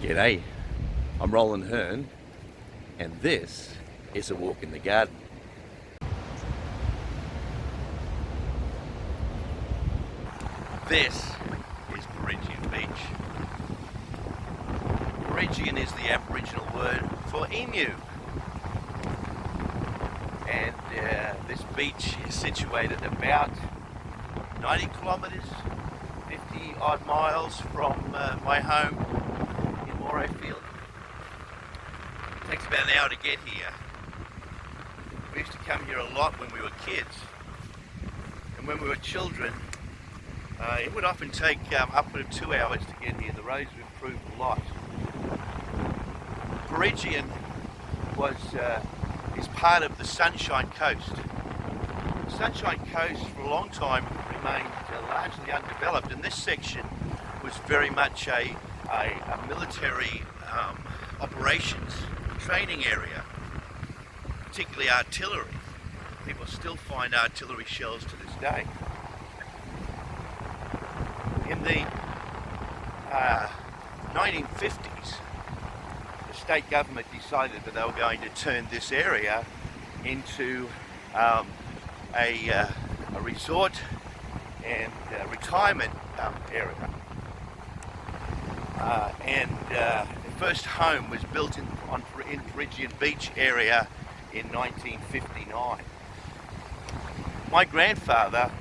G'day, I'm Roland Hearn, and this is a walk in the garden. This is Peregian Beach. Peregian is the Aboriginal word for emu. And this beach is situated about 90 kilometres, 50 odd miles from my home in Morayfield. It takes about an hour to get here. We used to come here a lot when we were kids. And when we were children, it would often take upward of 2 hours to get here. The roads have improved a lot. Peregian is part of the Sunshine Coast. The Sunshine Coast for a long time remained largely undeveloped, and this section was very much a military operations training area, particularly artillery. People still find artillery shells to this day. In the 1950s, the state government decided that they were going to turn this area into a resort and retirement area. The first home was built in Peregian Beach area in 1959. My grandfather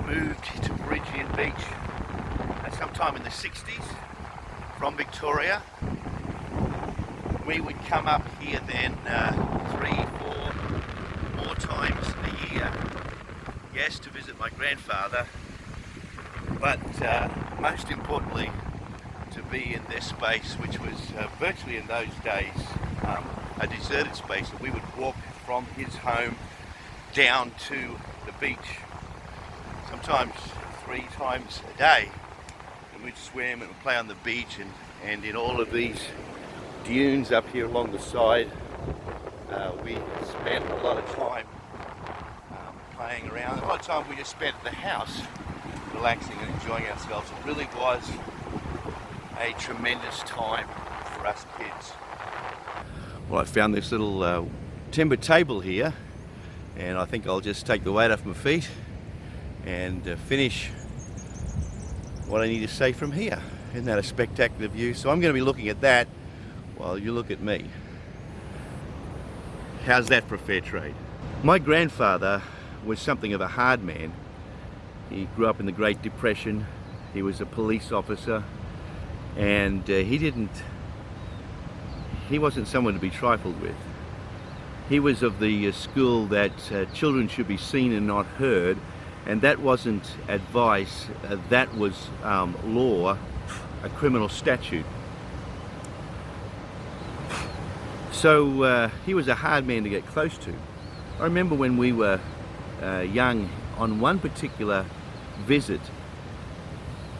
moved to Peregian Beach sometime in the 60s from Victoria. We would come up here then 3-4 more times a year, yes, to visit my grandfather, but most importantly to be in this space, which was virtually in those days a deserted space, and we would walk from his home down to the beach sometimes 3 times a day, and we'd swim and play on the beach, and in all of these dunes up here along the side, we spent a lot of time playing around. A lot of time we just spent at the house relaxing and enjoying ourselves. It really was a tremendous time for us kids. Well, I found this little timber table here, and I think I'll just take the weight off my feet and finish what I need to say from here. Isn't that a spectacular view? So I'm going to be looking at that while you look at me. How's that for a fair trade? My grandfather was something of a hard man. He grew up in the Great Depression. He was a police officer, and he wasn't someone to be trifled with. He was of the school that children should be seen and not heard, and that wasn't advice, that was law, a criminal statute. So he was a hard man to get close to. I remember when we were young, on one particular visit,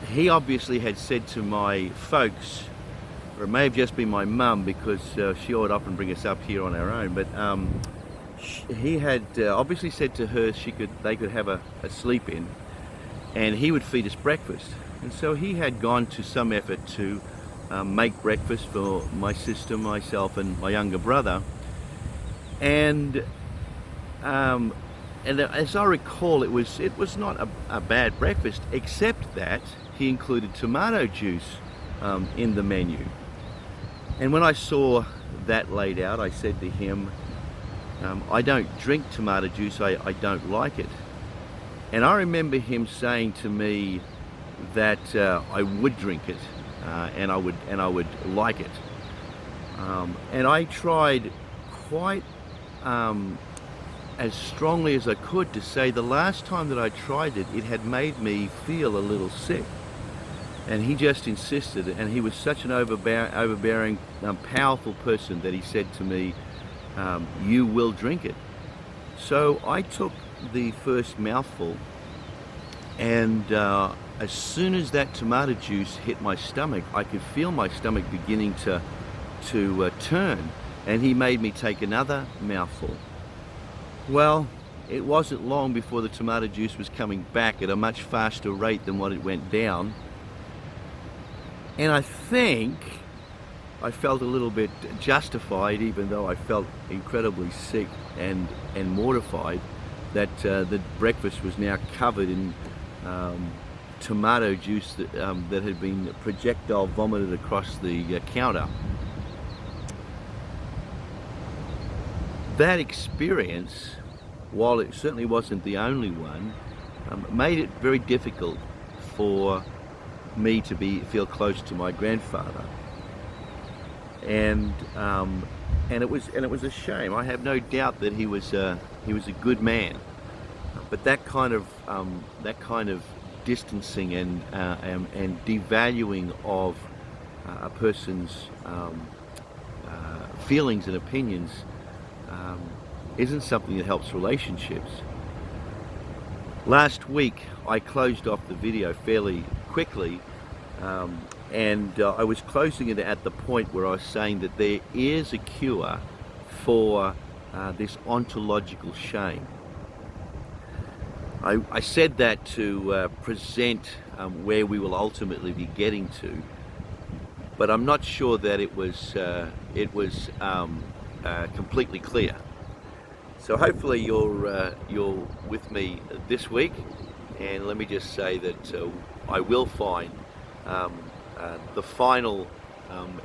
he obviously had said to my folks, or it may have just been my mum, because she would often bring us up here on our own, but he had obviously said to her they could have a sleep in, and he would feed us breakfast. And so he had gone to some effort to make breakfast for my sister, myself, and my younger brother. And as I recall, it was not a bad breakfast, except that he included tomato juice in the menu. And when I saw that laid out, I said to him, I don't drink tomato juice, I don't like it. And I remember him saying to me that I would drink it, and I would like it. And I tried quite as strongly as I could to say the last time that I tried it, it had made me feel a little sick. And he just insisted, and he was such an overbearing, powerful person that he said to me, you will drink it. So I took the first mouthful, and as soon as that tomato juice hit my stomach, I could feel my stomach beginning to turn, and he made me take another mouthful. Well, it wasn't long before the tomato juice was coming back at a much faster rate than what it went down. And I think I felt a little bit justified, even though I felt incredibly sick and mortified, that the breakfast was now covered in tomato juice that had been projectile vomited across the counter. That experience, while it certainly wasn't the only one, made it very difficult for me to feel close to my grandfather, and it was a shame. I have no doubt that he was a good man, but that kind of distancing and devaluing of a person's feelings and opinions isn't something that helps relationships. Last week I closed off the video fairly quickly, and I was closing it at the point where I was saying that there is a cure for this ontological shame. I said that to present where we will ultimately be getting to, but I'm not sure that it was completely clear. So hopefully you're with me this week, and let me just say that I will find the final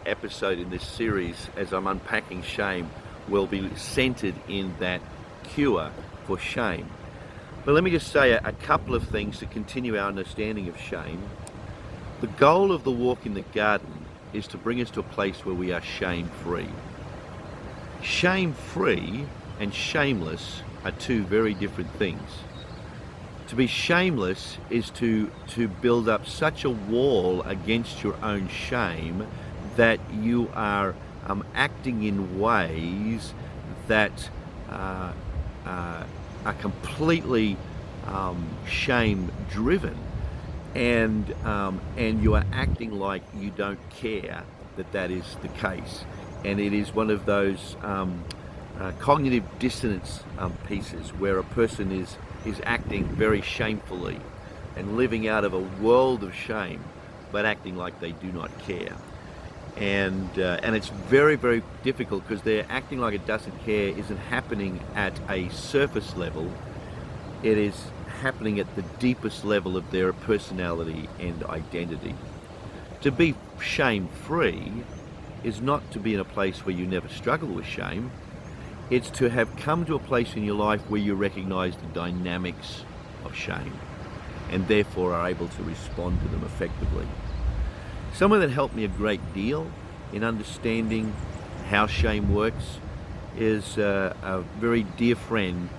episode in this series, as I'm unpacking shame, will be centered in that cure for shame. But let me just say a couple of things to continue our understanding of shame. The goal of the walk in the garden is to bring us to a place where we are shame-free. Shame-free and shameless are two very different things. To be shameless is to build up such a wall against your own shame that you are acting in ways that are completely shame-driven, and you are acting like you don't care that is the case. And it is one of those cognitive dissonance pieces where a person is acting very shamefully and living out of a world of shame, but acting like they do not care. And it's very, very difficult, because they're acting like it doesn't care isn't happening at a surface level. It is happening at the deepest level of their personality and identity. To be shame-free is not to be in a place where you never struggle with shame. It's to have come to a place in your life where you recognize the dynamics of shame and therefore are able to respond to them effectively. Someone that helped me a great deal in understanding how shame works is a very dear friend,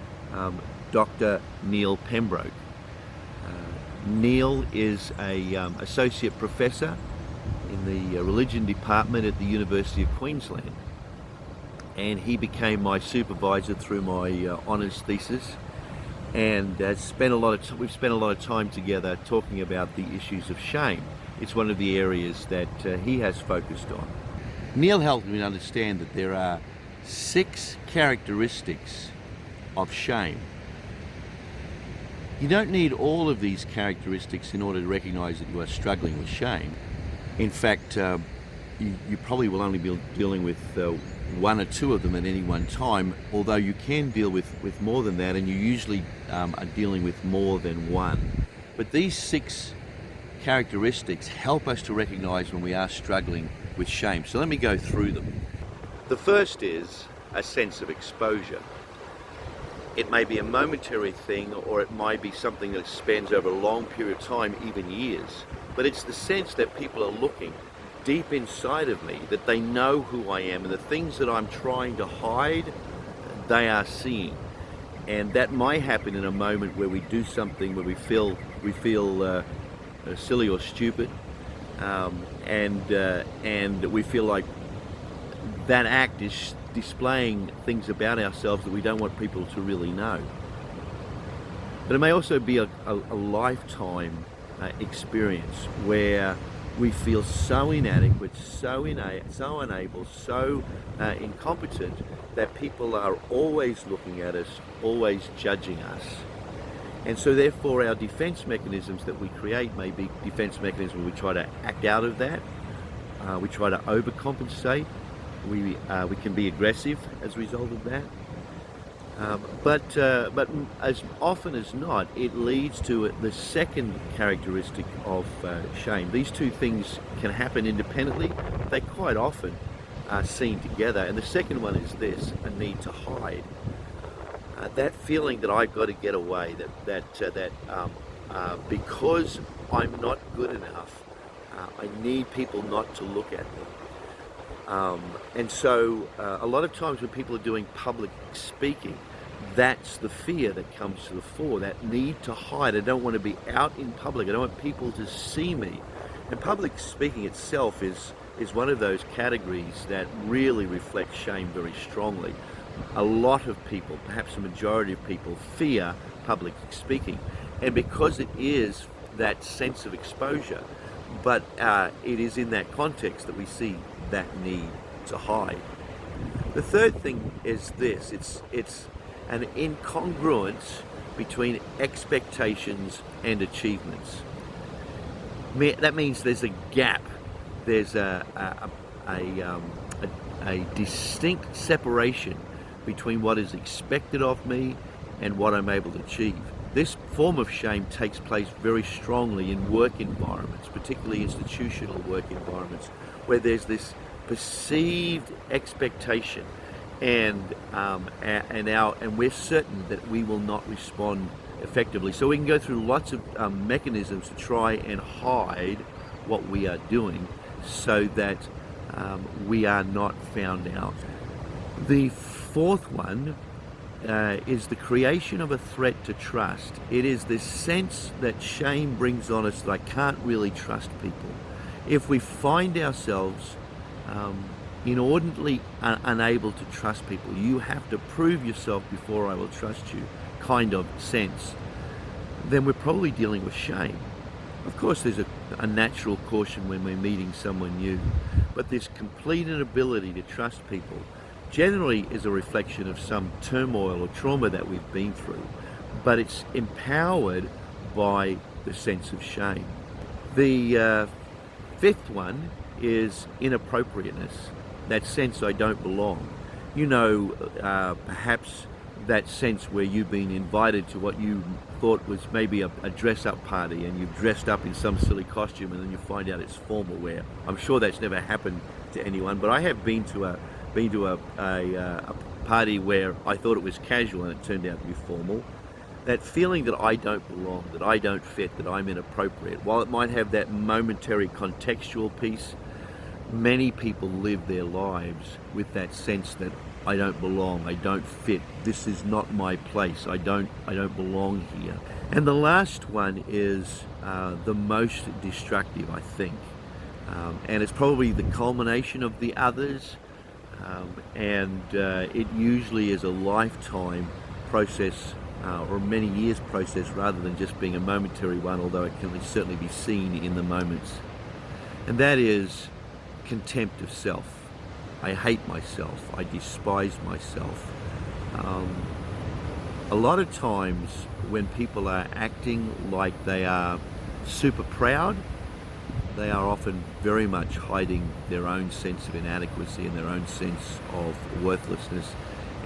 Dr. Neil Pembroke. Neil is a associate professor in the religion department at the University of Queensland, and he became my supervisor through my honours thesis, and we've spent a lot of time together talking about the issues of shame. It's one of the areas that he has focused on. Neil helped me understand that there are 6 characteristics of shame. You don't need all of these characteristics in order to recognize that you are struggling with shame. In fact, you probably will only be dealing with 1 or 2 of them at any one time, although you can deal with more than that, and you usually are dealing with more than one. But these 6 characteristics help us to recognize when we are struggling with shame. So let me go through them. The first is a sense of exposure. It may be a momentary thing, or it might be something that spans over a long period of time, even years. But it's the sense that people are looking deep inside of me, that they know who I am, and the things that I'm trying to hide, they are seeing. And that might happen in a moment where we do something where we feel silly or stupid, and we feel like that act is displaying things about ourselves that we don't want people to really know. But it may also be a lifetime experience where we feel so inadequate, so unable, so incompetent that people are always looking at us, always judging us. And so therefore our defense mechanisms that we create may be defense mechanisms where we try to act out of that, We try to overcompensate. We can be aggressive as a result of that. But as often as not, it leads to the second characteristic of shame. These two things can happen independently. They quite often are seen together. And the second one is this: a need to hide. That feeling that I've got to get away, that because I'm not good enough, I need people not to look at me. And so a lot of times when people are doing public speaking, that's the fear that comes to the fore, that need to hide. I don't want to be out in public. I don't want people to see me. And public speaking itself is one of those categories that really reflects shame very strongly. A lot of people, perhaps a majority of people, fear public speaking. And because it is that sense of exposure, but it is in that context that we see that need to hide. The third thing is this: it's an incongruence between expectations and achievements. That means there's a gap. There's a distinct separation between what is expected of me and what I'm able to achieve. This form of shame takes place very strongly in work environments, particularly institutional work environments, where there's this perceived expectation, and we're certain that we will not respond effectively. So we can go through lots of mechanisms to try and hide what we are doing, so that we are not found out. The fourth one is the creation of a threat to trust. It is this sense that shame brings on us that I can't really trust people. If we find ourselves inordinately unable to trust people, you have to prove yourself before I will trust you kind of sense, then we're probably dealing with shame. Of course, there's a natural caution when we're meeting someone new, but this complete inability to trust people generally is a reflection of some turmoil or trauma that we've been through, but it's empowered by the sense of shame. The fifth one is inappropriateness, that sense I don't belong. You know, perhaps that sense where you've been invited to what you thought was maybe a dress-up party, and you've dressed up in some silly costume, and then you find out it's formal wear. I'm sure that's never happened to anyone, but I have been to a party where I thought it was casual and it turned out to be formal. That feeling that I don't belong, that I don't fit, that I'm inappropriate, while it might have that momentary contextual piece, many people live their lives with that sense that I don't belong, I don't fit, this is not my place, I don't belong here. And the last one is the most destructive, I think. And it's probably the culmination of the others. It usually is a lifetime process, or many years process, rather than just being a momentary one, although it can certainly be seen in the moments. And that is contempt of self. I hate myself. I despise myself. A lot of times when people are acting like they are super proud, they are often very much hiding their own sense of inadequacy and their own sense of worthlessness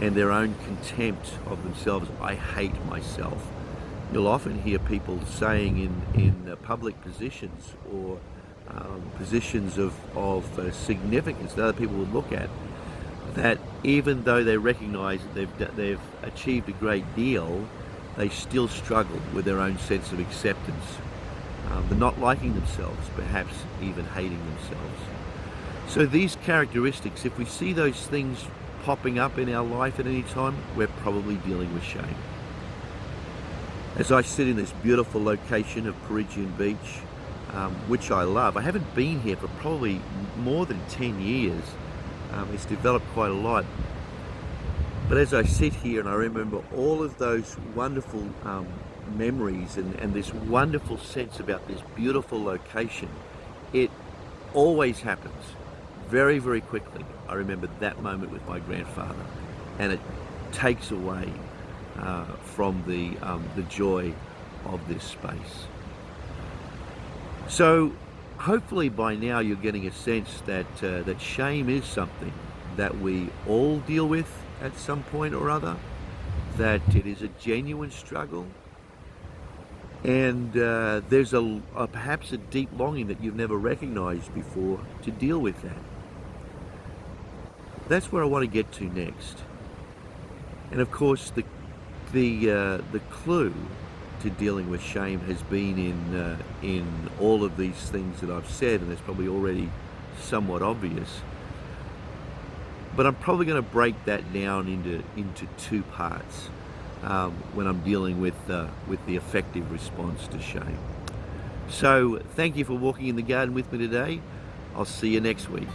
and their own contempt of themselves. I hate myself. You'll often hear people saying in public positions or positions of significance that other people would look at, that even though they recognize that they've achieved a great deal, they still struggle with their own sense of acceptance. They're not liking themselves, perhaps even hating themselves. So these characteristics, if we see those things popping up in our life at any time, we're probably dealing with shame. As I sit in this beautiful location of Peregian Beach, which I love, I haven't been here for probably more than 10 years. It's developed quite a lot. But as I sit here and I remember all of those wonderful memories and this wonderful sense about this beautiful location, it always happens very, very quickly. I remember that moment with my grandfather, and it takes away from the joy of this space. So Hopefully by now you're getting a sense that that shame is something that we all deal with at some point or other, that it is a genuine struggle, and there's a perhaps a deep longing that you've never recognized before to deal with that. That's where I want to get to next. And of course, the clue to dealing with shame has been in all of these things that I've said, and it's probably already somewhat obvious. But I'm probably going to break that down into two parts when I'm dealing with the effective response to shame. So thank you for walking in the garden with me today. I'll see you next week.